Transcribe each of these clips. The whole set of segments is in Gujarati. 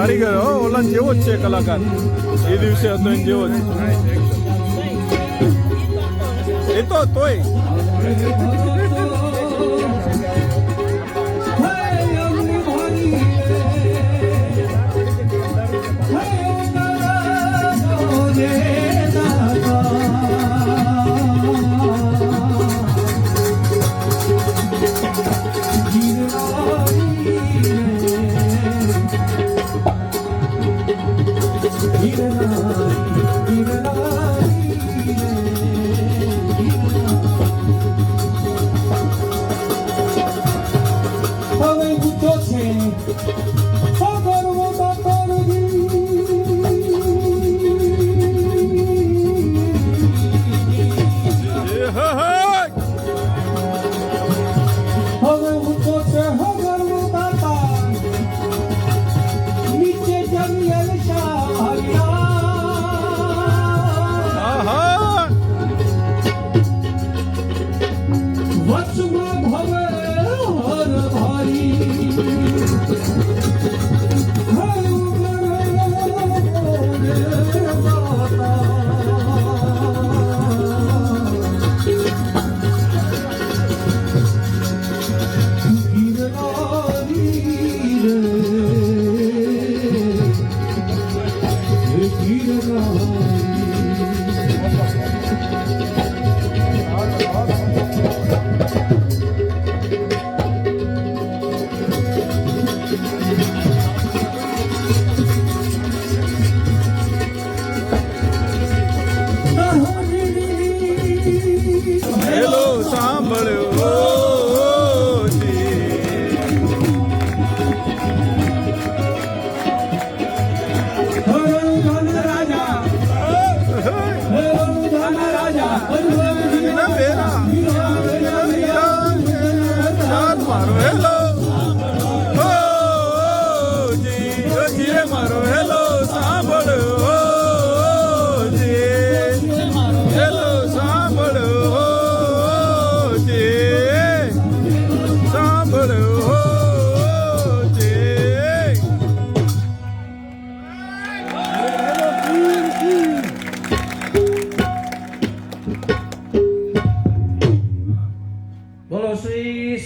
કારીગર હો, ઓલા જેવો જ છે કલાકાર. એ દિવસે હતો એને જેવો જ. એ તો તોય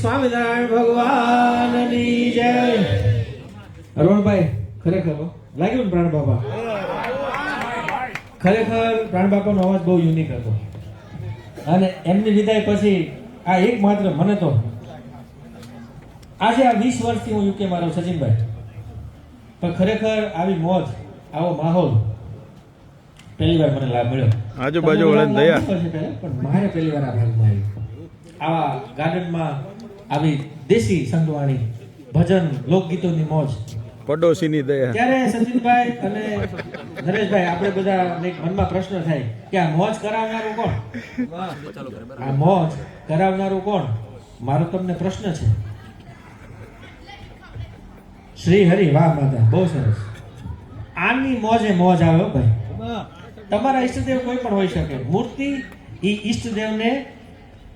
સ્વામિનારાયણ ભગવાનની જય. અરુણભાઈ ખરેખર લાગ્યું ને પ્રાણ બાપા? ખરેખર પ્રાણ બાપાનો અવાજ બહુ યુનિક હતો અને એમની વિદાય પછી આ એકમાત્ર મને તો આજે આ 20 વર્ષથી હું યુકેમાં રહું સચિનભાઈ, પણ ખરેખર આવી મોજ આવો માહોલ પહેલી વાર મને લાભ મળ્યો. આજુબાજુ વળે દયા પણ મારે પહેલી વાર આ ભાગમાં આવ્યું. આવા ગાર્ડનમાં આવી દેશી સંગવાણી ભજન લોકગીતોની મોજ, પડોશીની દયા. ત્યારે સચિનભાઈ અને નરેશભાઈ આપણે બધા મનમાં પ્રશ્ન થાય કે આ મોજ કરાવનારું કોણ? આ મોજ કરાવનારું કોણ? મારો તમને પ્રશ્ન છે. શ્રી હરિ, વાહ માતા, બહુ સરસ. આની મોજે મોજ આવે ભાઈ. તમારા ઈષ્ટદેવ કોઈ પણ હોઈ શકે. મૂર્તિ એ ઈષ્ટદેવને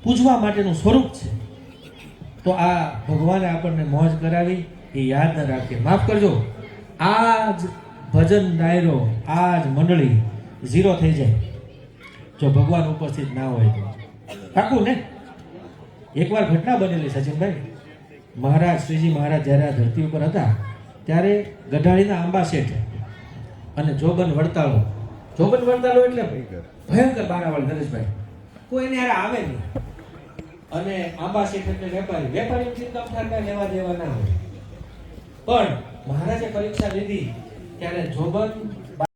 પૂજવા માટેનું સ્વરૂપ છે. તો આ ભગવાને આપણને મોજ કરાવી એ યાદ ન રાખીએ. માફ કરજો, આ જ ભજન ડાયરો, આ જ મંડળી ઝીરો થઈ જાય જો ભગવાન ઉપસ્થિત ના હોય તો. પાકું ને? એકવાર ઘટના બનેલી સચિનભાઈ. મહારાજ શ્રીજી મહારાજ જ્યારે આ ધરતી ઉપર હતા ત્યારે ગઢાળીના આંબા શેઠ અને જોબન વડતાળો. જોબન વડતાળો એટલે ભયંકર બારાવાળ નરેશભાઈ, કોઈ એને યાર આવે નહીં. અને આંબા શેઠ એટલે વેપારી ચિંતા કાંઈ લેવા દેવા ના હોય. પણ મહારાજે પરીક્ષા લીધી ત્યારે જોબન